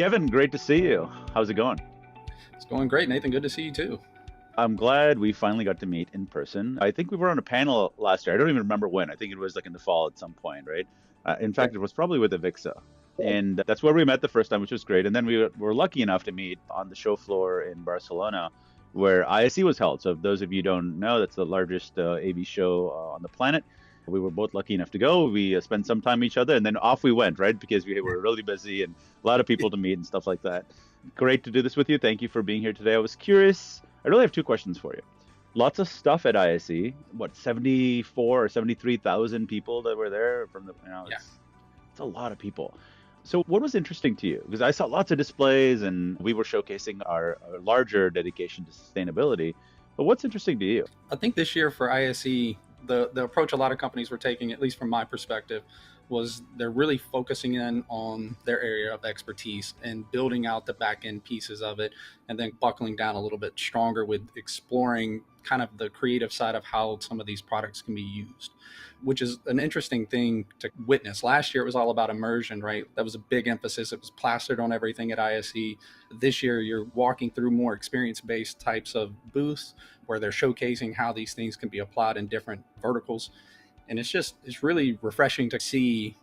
Kevin, great to see you. How's it going? It's going great, Nathan. Good to see you too. I'm glad we finally got to meet in person. I think we were on a panel last year. I don't even remember when. I think it was like in the fall at some point, right? In Yeah. fact, it was probably with Avixa. And that's where we met the first time, which was great. And then we were lucky enough to meet on the show floor in Barcelona, where ISE was held. So, if those of you don't know, that's the largest AV show on the planet. We were both lucky enough to go. We spent some time with each other, and then off we went, right? Because we were really busy and a lot of people to meet and stuff like that. Great to do this with you. Thank you for being here today. I was curious. I really have two questions for you. Lots of stuff at ISE. What, 74 or 73,000 people that were there from Yeah. it's a lot of people. So what was interesting to you? Because I saw lots of displays and we were showcasing our larger dedication to sustainability. But what's interesting to you? I think this year for ISE, the approach a lot of companies were taking, at least from my perspective, was they're really focusing in on their area of expertise and building out the back end pieces of it, and then buckling down a little bit stronger with exploring kind of the creative side of how some of these products can be used, which is an interesting thing to witness. Last year, it was all about immersion, right? That was a big emphasis. It was plastered on everything at ISE. This year, you're walking through more experience-based types of booths where they're showcasing how these things can be applied in different verticals. And it's really refreshing to see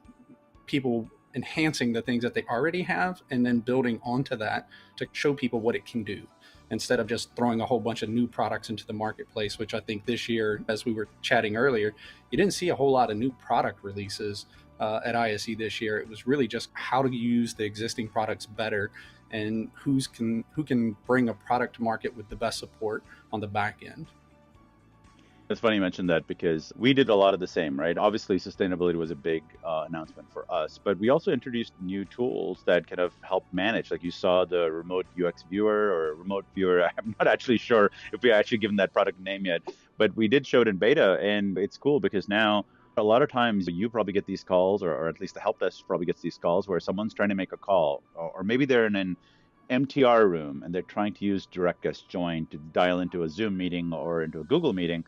people enhancing the things that they already have and then building onto that to show people what it can do, instead of just throwing a whole bunch of new products into the marketplace, which I think this year, as we were chatting earlier, you didn't see a whole lot of new product releases at ISE this year. It was really just how to use the existing products better, and who can bring a product to market with the best support on the back end. It's funny you mentioned that because we did a lot of the same, right? Obviously, sustainability was a big announcement for us, but we also introduced new tools that kind of help manage. Like you saw the remote UX viewer or remote viewer. I'm not actually sure if we actually given that product name yet, but we did show it in beta, and it's cool because now a lot of times you probably get these calls, or at least the help desk probably gets these calls where someone's trying to make a call, or maybe they're in an MTR room and they're trying to use direct guest join to dial into a Zoom meeting or into a Google meeting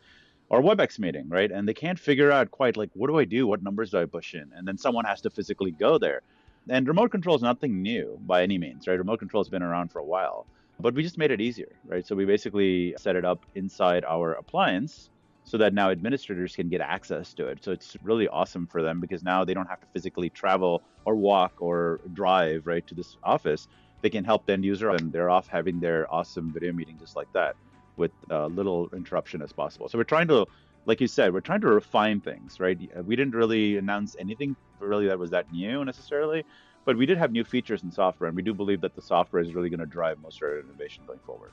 or WebEx meeting, right? And they can't figure out quite like, what do I do? What numbers do I push in? And then someone has to physically go there. And remote control is nothing new by any means, right? Remote control has been around for a while, but we just made it easier, right? So we basically set it up inside our appliance so that now administrators can get access to it. So it's really awesome for them because now they don't have to physically travel or walk or drive, right, to this office. They can help the end user and they're off having their awesome video meeting just like that, with little interruption as possible. So we're trying to, like you said, we're trying to refine things, right? We didn't really announce anything really that was that new necessarily, but we did have new features in software, and we do believe that the software is really going to drive most of our innovation going forward.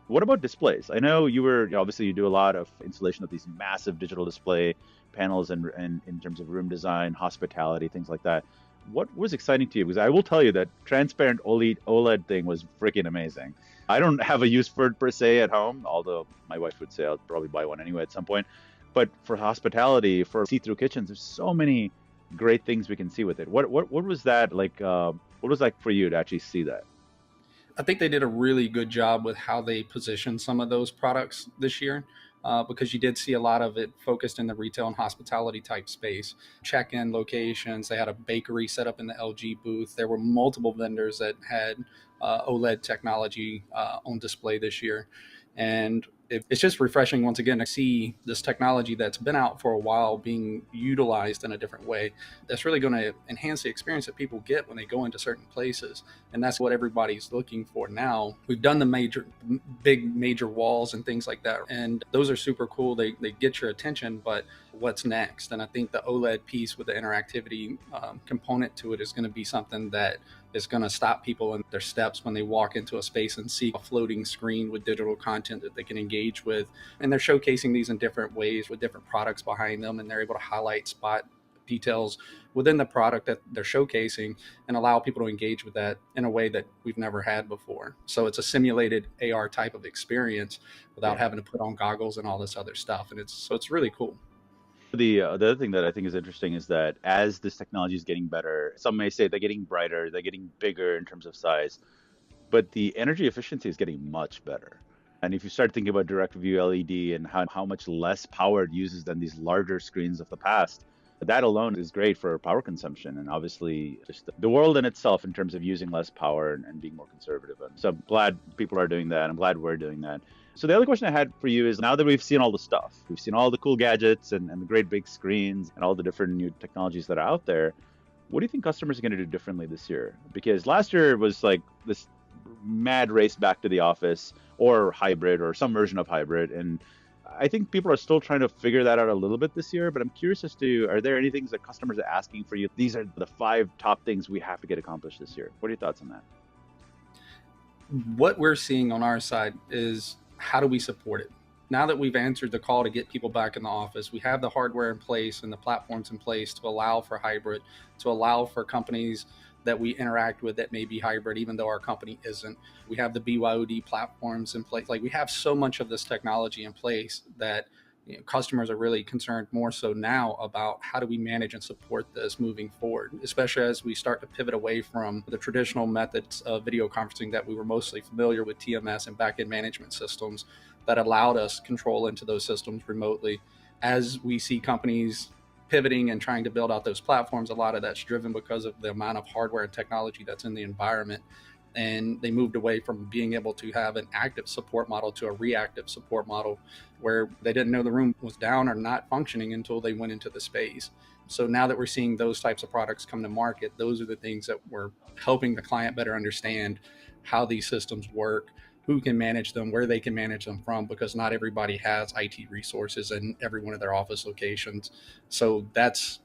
What about displays? I know obviously you do a lot of installation of these massive digital display panels and in terms of room design, hospitality, things like that. What was exciting to you? Because I will tell you that transparent OLED thing was freaking amazing. I don't have a use for it per se at home, although my wife would say I'll probably buy one anyway at some point. But for hospitality, for see-through kitchens, there's so many great things we can see with it. What was that like? What was like for you to actually see that? I think they did a really good job with how they positioned some of those products this year, because you did see a lot of it focused in the retail and hospitality type space. Check-in locations, they had a bakery set up in the LG booth. There were multiple vendors that had OLED technology on display this year. And it's just refreshing once again to see this technology that's been out for a while being utilized in a different way. That's really going to enhance the experience that people get when they go into certain places. And that's what everybody's looking for now. We've done the big major walls and things like that, and those are super cool. They get your attention, but what's next? And I think the OLED piece with the interactivity component to it is going to be something that is going to stop people in their steps when they walk into a space and see a floating screen with digital content that they can engage with. And they're showcasing these in different ways with different products behind them, and they're able to highlight spot details within the product that they're showcasing and allow people to engage with that in a way that we've never had before. So it's a simulated AR type of experience without having to put on goggles and all this other stuff. And it's really cool. The other thing that I think is interesting is that as this technology is getting better, some may say they're getting brighter, they're getting bigger in terms of size, but the energy efficiency is getting much better. And if you start thinking about direct view LED and how much less power it uses than these larger screens of the past, That alone is great for power consumption and obviously just the world in itself in terms of using less power and being more conservative. And so I'm glad people are doing that. I'm glad we're doing that. So the other question I had for you is now that we've seen all the stuff, we've seen all the cool gadgets and the great big screens and all the different new technologies that are out there, what do you think customers are going to do differently this year? Because last year was like this mad race back to the office or hybrid or some version of hybrid. And I think people are still trying to figure that out a little bit this year, but I'm curious as to, are there any things that customers are asking for you? These are the 5 top things we have to get accomplished this year. What are your thoughts on that? What we're seeing on our side is how do we support it? Now that we've answered the call to get people back in the office, we have the hardware in place and the platforms in place to allow for hybrid, to allow for companies that we interact with that may be hybrid, even though our company isn't. We have the BYOD platforms in place. Like, we have so much of this technology in place that customers are really concerned more so now about how do we manage and support this moving forward, especially as we start to pivot away from the traditional methods of video conferencing that we were mostly familiar with, TMS and backend management systems that allowed us control into those systems remotely. As we see companies pivoting and trying to build out those platforms, a lot of that's driven because of the amount of hardware and technology that's in the environment. And they moved away from being able to have an active support model to a reactive support model where they didn't know the room was down or not functioning until they went into the space. So now that we're seeing those types of products come to market, those are the things that we're helping the client better understand how these systems work, who can manage them, where they can manage them from, because not everybody has IT resources in every one of their office locations. So that's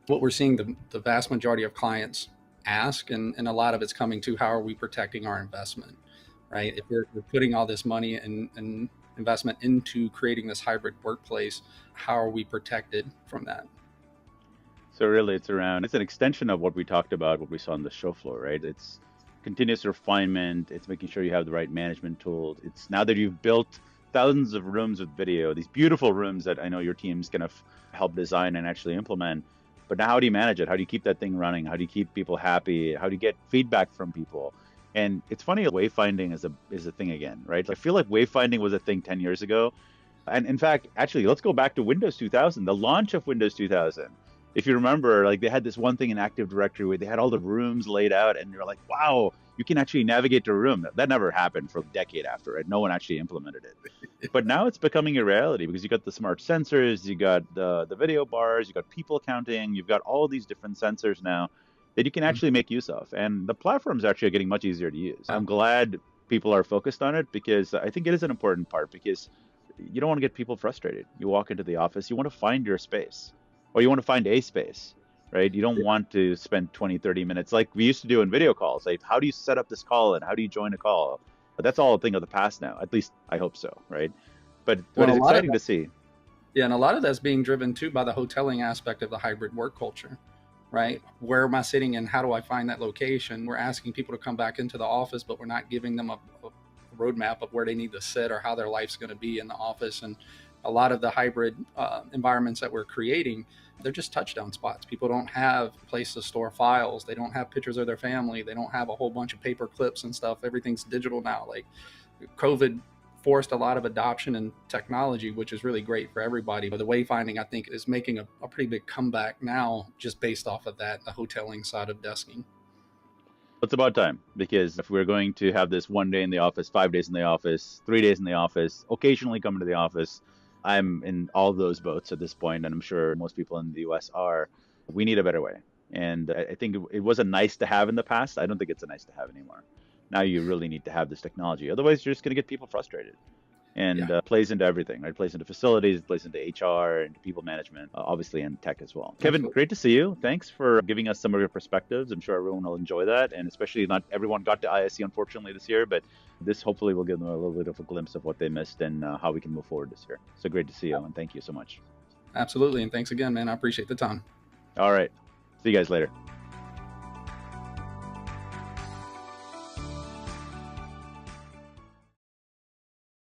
what we're seeing the vast majority of clients ask, and a lot of it's coming to how are we protecting our investment, right? If we're putting all this money and investment into creating this hybrid workplace, how are we protected from that? So really it's an extension of what we talked about, what we saw on the show floor, right? It's continuous refinement. It's making sure you have the right management tools. It's now that you've built thousands of rooms with video, these beautiful rooms that I know your team's going to help design and actually implement. But now how do you manage it? How do you keep that thing running? How do you keep people happy? How do you get feedback from people? And it's funny, wayfinding is a thing again, right? I feel like wayfinding was a thing 10 years ago. And in fact, actually, let's go back to Windows 2000, the launch of Windows 2000. If you remember, like they had this one thing in Active Directory where they had all the rooms laid out and you're like, wow, you can actually navigate to a room. That never happened for a decade after, right? No one actually implemented it. But now it's becoming a reality because you got the smart sensors, you got the video bars, you got people counting, you've got all these different sensors now that you can actually make use of. And the platforms actually are getting much easier to use. I'm glad people are focused on it because I think it is an important part because you don't want to get people frustrated. You walk into the office, you want to find your space or you want to find a space, right? You don't want to spend 20, 30 minutes like we used to do in video calls. Like, how do you set up this call and how do you join a call? But that's all a thing of the past now. At least I hope so, right? But it's exciting to see. Yeah, and a lot of that's being driven too by the hoteling aspect of the hybrid work culture, right? Where am I sitting and how do I find that location? We're asking people to come back into the office, but we're not giving them a roadmap of where they need to sit or how their life's going to be in the office. And a lot of the hybrid environments that we're creating, they're just touchdown spots. People don't have a place to store files. They don't have pictures of their family. They don't have a whole bunch of paper clips and stuff. Everything's digital now. Like, COVID forced a lot of adoption and technology, which is really great for everybody. But the wayfinding, I think, is making a pretty big comeback now just based off of that, the hoteling side of desking. It's about time because if we're going to have this 1 day in the office, 5 days in the office, 3 days in the office, occasionally come to the office, I'm in all those boats at this point, and I'm sure most people in the US are. We need a better way. And I think it was a nice to have in the past. I don't think it's a nice to have anymore. Now you really need to have this technology. Otherwise, you're just going to get people frustrated. And plays into everything, right? It plays into facilities, it plays into HR, and people management, obviously, and tech as well. Kevin, great to see you. Thanks for giving us some of your perspectives. I'm sure everyone will enjoy that. And especially not everyone got to ISE, unfortunately, this year, but this hopefully will give them a little bit of a glimpse of what they missed and how we can move forward this year. So great to see you, and thank you so much. Absolutely. And thanks again, man. I appreciate the time. All right. See you guys later.